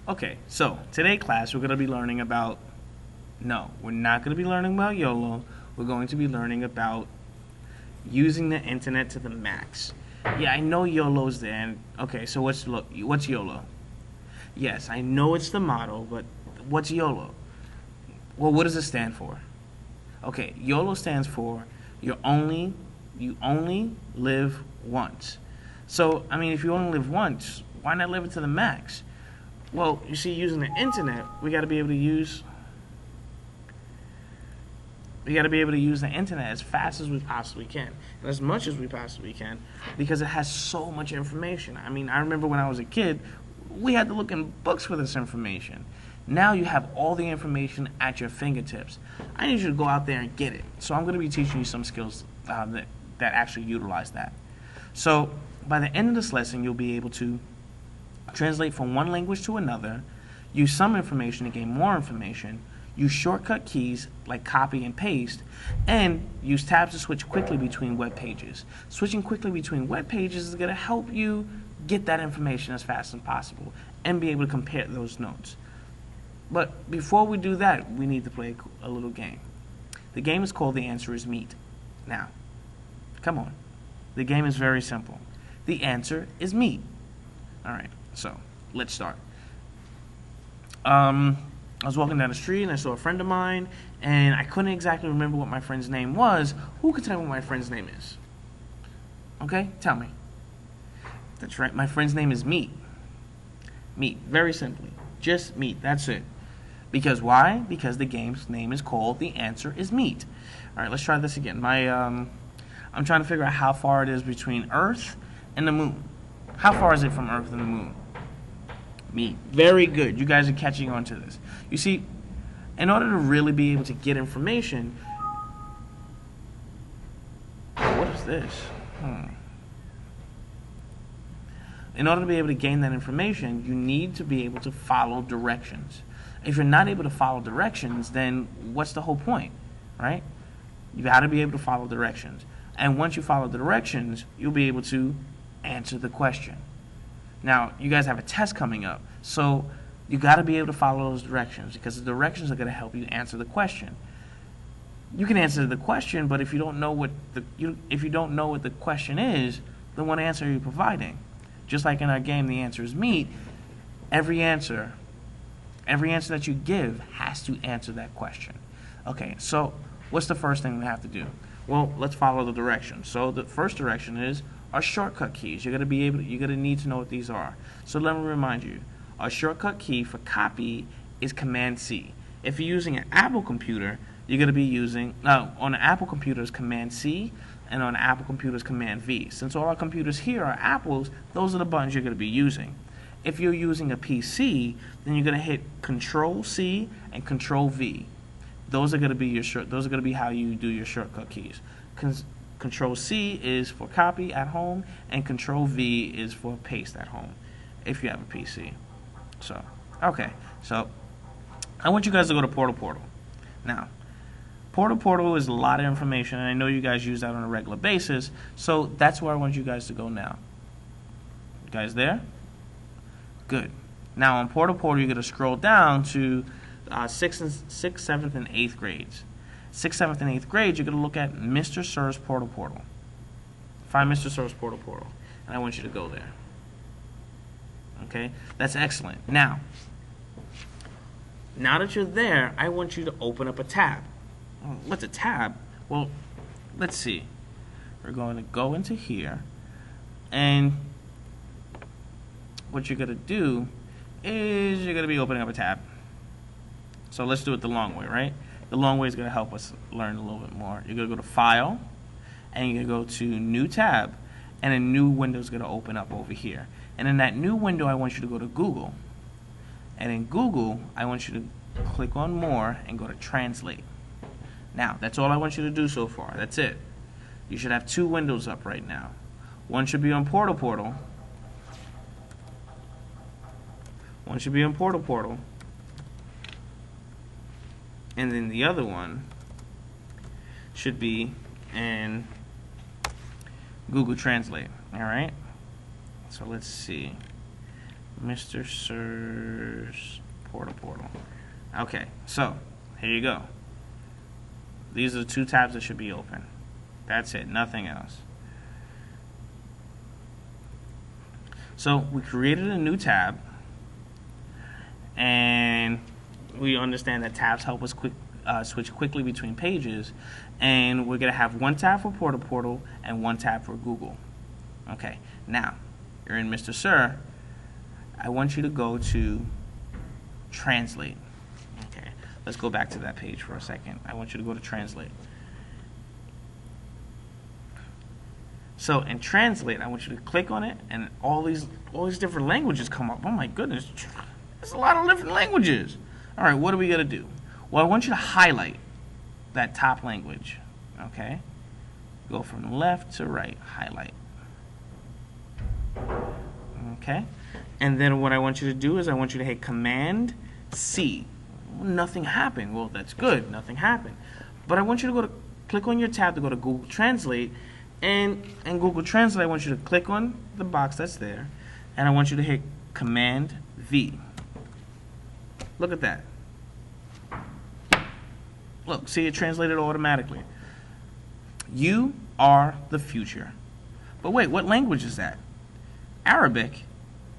Okay, so today class we're going to be learning about, no, we're not going to be learning about YOLO. We're going to be learning about using the internet to the max. Yeah, I know YOLO's there. And, okay, so what's YOLO? Yes, I know it's the motto, but what's YOLO? Well, what does it stand for? Okay, YOLO stands for you only live once. So, I mean, if you only live once, why not live it to the max? Well, you see, using the internet, we got to be able to use the internet as fast as we possibly can, and as much as we possibly can, because it has so much information. I mean, I remember when I was a kid, we had to look in books for this information. Now you have all the information at your fingertips. I need you to go out there and get it. So I'm going to be teaching you some skills that actually utilize that. So by the end of this lesson, you'll be able to translate from one language to another, use some information to gain more information, use shortcut keys like copy and paste, and use tabs to switch quickly between web pages. Switching quickly between web pages is going to help you get that information as fast as possible and be able to compare those notes. But before we do that, we need to play a little game. The game is called The Answer is Meat. Now, come on. The game is very simple. The answer is meat. All right. So, let's start. I was walking down the street and I saw a friend of mine, and I couldn't exactly remember what my friend's name was. Who could tell me what my friend's name is? Okay, tell me. That's right, my friend's name is Meat. Meat, very simply. Just meat, that's it. Because why? Because the game's name is called The Answer is Meat. All right, let's try this again. I'm trying to figure out how far it is between Earth and the Moon. How far is it from Earth and the Moon? Meat. Very good. You guys are catching on to this. You see, in order to really be able to get information, what is this? In order to be able to gain that information, you need to be able to follow directions. If you're not able to follow directions, then what's the whole point, right? You got to be able to follow directions. And once you follow the directions, you'll be able to answer the question. Now, you guys have a test coming up, so you got to be able to follow those directions, because the directions are going to help you answer the question. You can answer the question, but if you don't know what the question is, then what answer are you providing? Just like in our game, The Answer is Meat. Every answer that you give has to answer that question. Okay, so what's the first thing we have to do? Well, let's follow the directions. So the first direction is our shortcut keys. You're gonna need to know what these are. So let me remind you, our shortcut key for copy is Command C. If you're using an Apple computer, you're gonna be using on an Apple computer is Command C, and on an Apple computer is Command V. Since all our computers here are Apples, those are the buttons you're gonna be using. If you're using a PC, then you're gonna hit Control C and Control V. Those are gonna be how you do your shortcut keys. Control C is for copy at home, and Control V is for paste at home, if you have a PC. So, okay. So, I want you guys to go to Portal. Now, Portal is a lot of information, and I know you guys use that on a regular basis, so that's where I want you guys to go now. You guys there? Good. Now, on Portal, you're going to scroll down to 6th, 7th, and 8th grades. 6th, 7th, and 8th grades, you're going to look at Mr. Sir's Portal. Find Mr. Sir's Portal, and I want you to go there. Okay? That's excellent. Now that you're there, I want you to open up a tab. What's a tab? Well, let's see. We're going to go into here, and what you're going to do is you're going to be opening up a tab. So let's do it the long way, right? The long way is going to help us learn a little bit more. You're going to go to File, and you're going to go to New Tab, and a new window is going to open up over here. And in that new window, I want you to go to Google. And in Google, I want you to click on More and go to Translate. Now, that's all I want you to do so far. That's it. You should have two windows up right now. One should be on Portal. One should be on Portal. And then the other one should be in Google Translate. Alright? So let's see. Mr. Sir's portal. Okay, so here you go. These are the two tabs that should be open. That's it, nothing else. So we created a new tab, and we understand that tabs help us switch quickly between pages, and we're going to have one tab for Portal and one tab for Google. Okay, now you're in Mr. Sir. I want you to go to Translate. Okay, let's go back to that page for a second. I want you to go to Translate. So in Translate, I want you to click on it, and all these different languages come up. Oh my goodness, there's a lot of different languages. All right, what are we gonna do? Well, I want you to highlight that top language. Okay, go from left to right, highlight. Okay, and then what I want you to do is I want you to hit Command C. Nothing happened. Well, that's good. Nothing happened. But I want you to click on your tab to go to Google Translate. And in Google Translate, I want you to click on the box that's there, and I want you to hit Command V. Look at that. Look, see, it translated automatically. You are the future. But wait, what language is that? Arabic?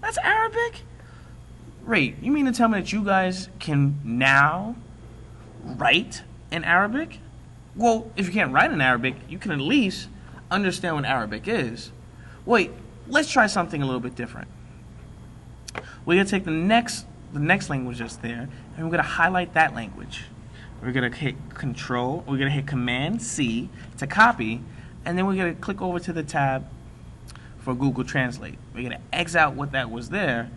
That's Arabic? Wait, you mean to tell me that you guys can now write in Arabic? Well, if you can't write in Arabic, you can at least understand what Arabic is. Wait, let's try something a little bit different. We're going to take the next language that's there, and we're going to highlight that language. We're going to hit Control, we're going to hit Command C to copy, and then we're going to click over to the tab for Google Translate. We're going to X out what that was there,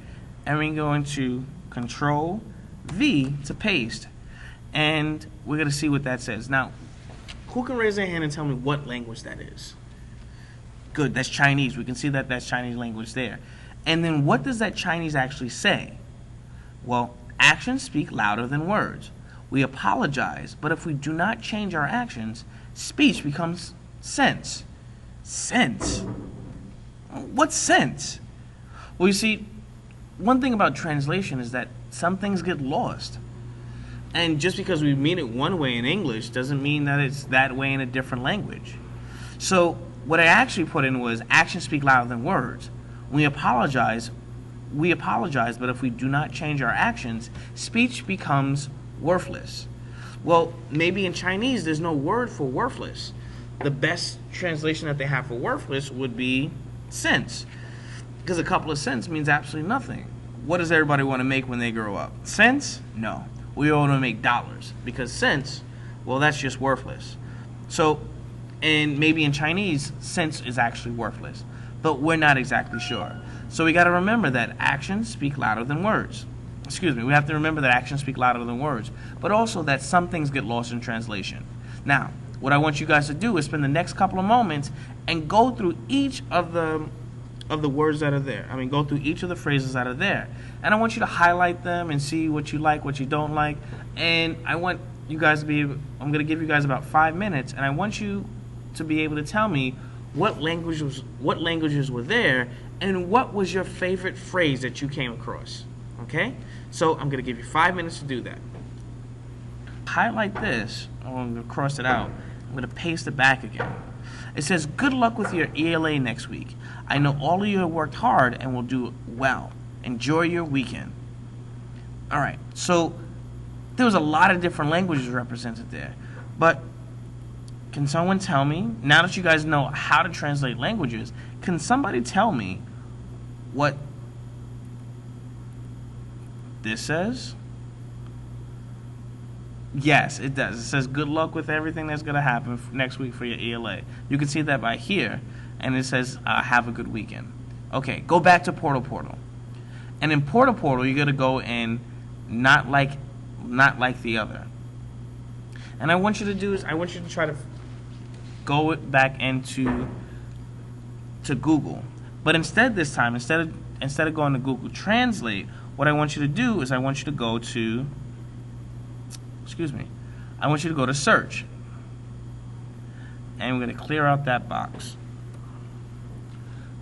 and we're going to Control V to paste, and we're going to see what that says. Now, who can raise their hand and tell me what language that is? Good, that's Chinese. We can see that that's Chinese language there. And then what does that Chinese actually say? Well, actions speak louder than words. We apologize, but if we do not change our actions, speech becomes sense. Sense? What's sense? Well, you see, one thing about translation is that some things get lost. And just because we mean it one way in English doesn't mean that it's that way in a different language. So what I actually put in was actions speak louder than words. We apologize, but if we do not change our actions, speech becomes worthless. Well, maybe in Chinese there's no word for worthless. The best translation that they have for worthless would be cents, because a couple of cents means absolutely nothing. What does everybody want to make when they grow up? Cents? No. We all want to make dollars, because cents, well, that's just worthless. So, and maybe in Chinese, cents is actually worthless, but we're not exactly sure. So we got to remember that actions speak louder than words. Excuse me, we have to remember that actions speak louder than words, but also that some things get lost in translation. Now, what I want you guys to do is spend the next couple of moments and go through each of the words that are there. I mean, go through each of the phrases that are there. And I want you to highlight them and see what you like, what you don't like. And I want you guys to be able, I'm going to give you guys about 5 minutes, and I want you to be able to tell me what languages were there and what was your favorite phrase that you came across. Okay? So I'm going to give you 5 minutes to do that. Highlight this. I'm going to cross it out. I'm going to paste it back again. It says, good luck with your ELA next week. I know all of you have worked hard and will do well. Enjoy your weekend. All right, so there was a lot of different languages represented there. But can someone tell me, now that you guys know how to translate languages, can somebody tell me what this says? Yes, it does. It says good luck with everything that's going to happen next week for your ELA. You can see that by here, and it says have a good weekend. Okay, go back to Portal. And in Portal, you're going to go in not like the other. And I want you to do is I want you to try to go back into Google. But instead this time, instead of going to Google Translate, what I want you to do is I want you to go to I want you to go to search. And we're going to clear out that box.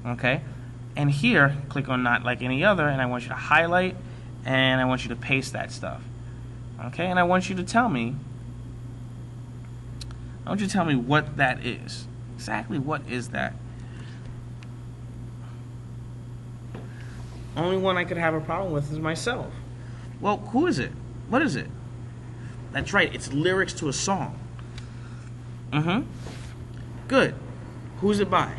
Okay? And here, click on not like any other, and I want you to highlight, and I want you to paste that stuff. Okay, and I want you to tell me, what that is. Exactly what is that? Only one I could have a problem with is myself. Well, who is it? What is it? That's right, it's lyrics to a song. Good. Who's it by?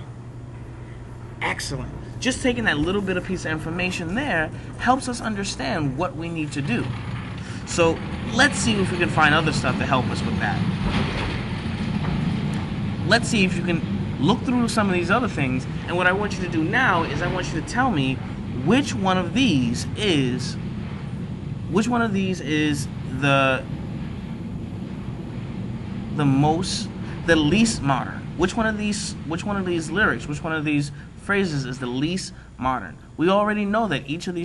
Excellent. Just taking that little bit of piece of information there helps us understand what we need to do. So let's see if we can find other stuff to help us with that. Let's see if you can look through some of these other things, and what I want you to do now is I want you to tell me which one of these is the least modern. Which one of these lyrics, which one of these phrases is the least modern? We already know that each of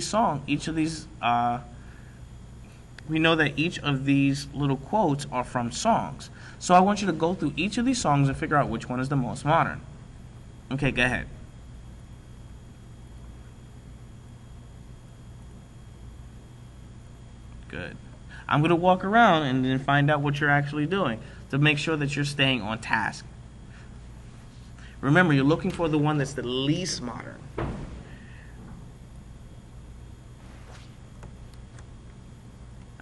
these little quotes are from songs. So I want you to go through each of these songs and figure out which one is the most modern. Okay, go ahead. Good. I'm going to walk around and then find out what you're actually doing to make sure that you're staying on task. Remember, you're looking for the one that's the least modern.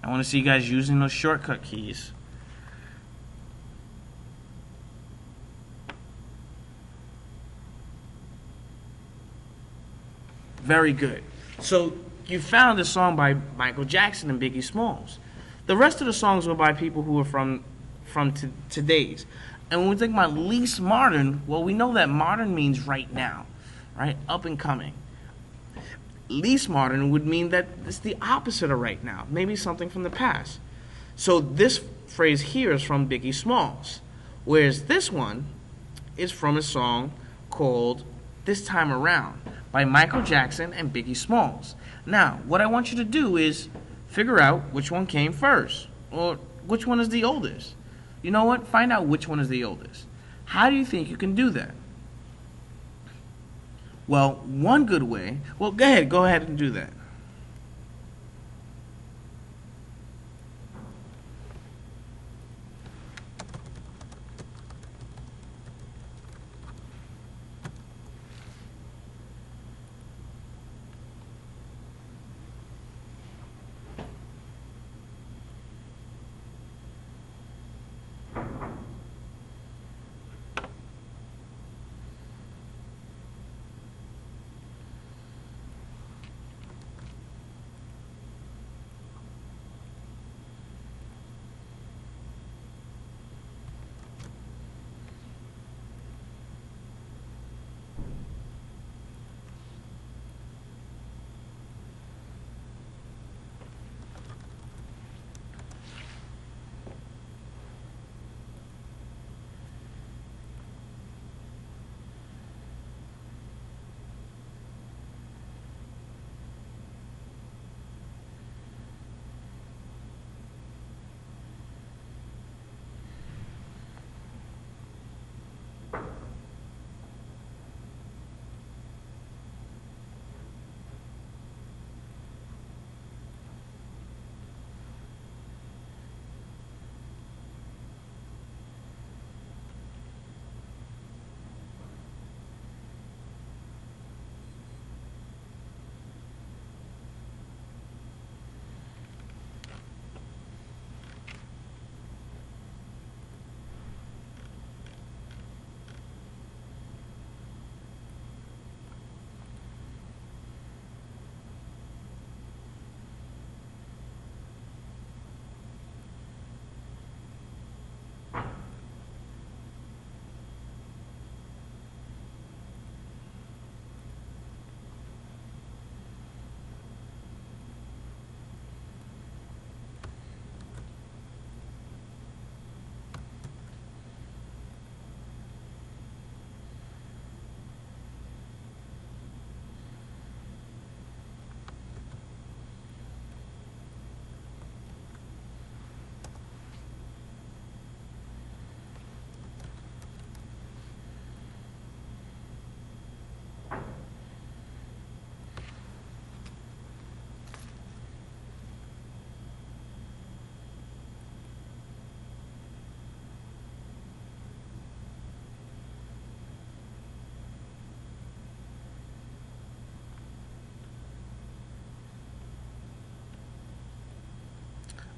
I want to see you guys using those shortcut keys. Very good. So you found a song by Michael Jackson and Biggie Smalls. The rest of the songs were by people who are from today's. And when we think about least modern, well, we know that modern means right now, right? Up and coming. Least modern would mean that it's the opposite of right now, maybe something from the past. So this phrase here is from Biggie Smalls, whereas this one is from a song called This Time Around by Michael Jackson and Biggie Smalls. Now, what I want you to do is figure out which one came first, or which one is the oldest. You know what? Find out which one is the oldest. How do you think you can do that? Well, one good way, well, go ahead and do that.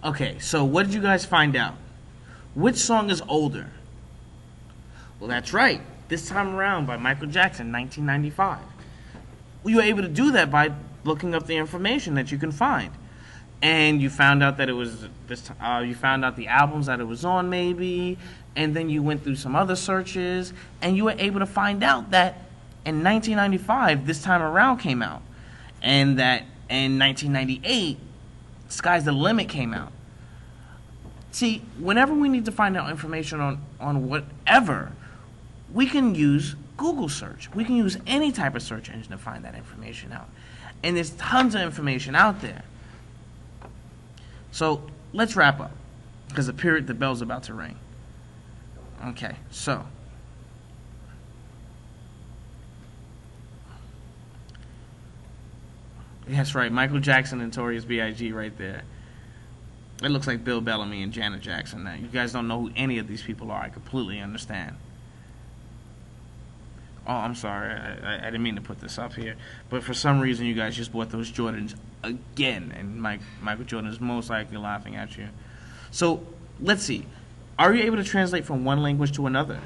Okay, so what did you guys find out? Which song is older? Well, that's right. This Time Around by Michael Jackson, 1995. You were able to do that by looking up the information that you can find. And you found out that it was this. You found out the albums that it was on, maybe, and then you went through some other searches, and you were able to find out that in 1995, This Time Around came out, and that in 1998, Sky's the Limit came out. See, whenever we need to find out information on whatever, we can use Google search. We can use any type of search engine to find that information out. And there's tons of information out there. So let's wrap up, because the bell's about to ring. Okay, so that's right, Michael Jackson and Notorious B.I.G. right there. It looks like Bill Bellamy and Janet Jackson. Now, you guys don't know who any of these people are. I completely understand. Oh, I'm sorry. I didn't mean to put this up here. But for some reason, you guys just bought those Jordans again. And Michael Jordan is most likely laughing at you. So, let's see. Are you able to translate from one language to another?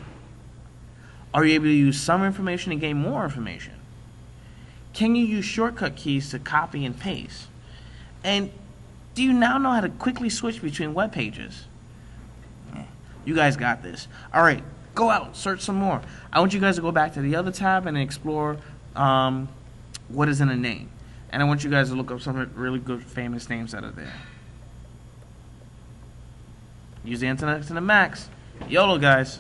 Are you able to use some information and gain more information? Can you use shortcut keys to copy and paste? And do you now know how to quickly switch between web pages? You guys got this. All right. Go out, search some more. I want you guys to go back to the other tab and explore what is in a name. And I want you guys to look up some really good famous names that are there. Use the internet to the max. YOLO, guys.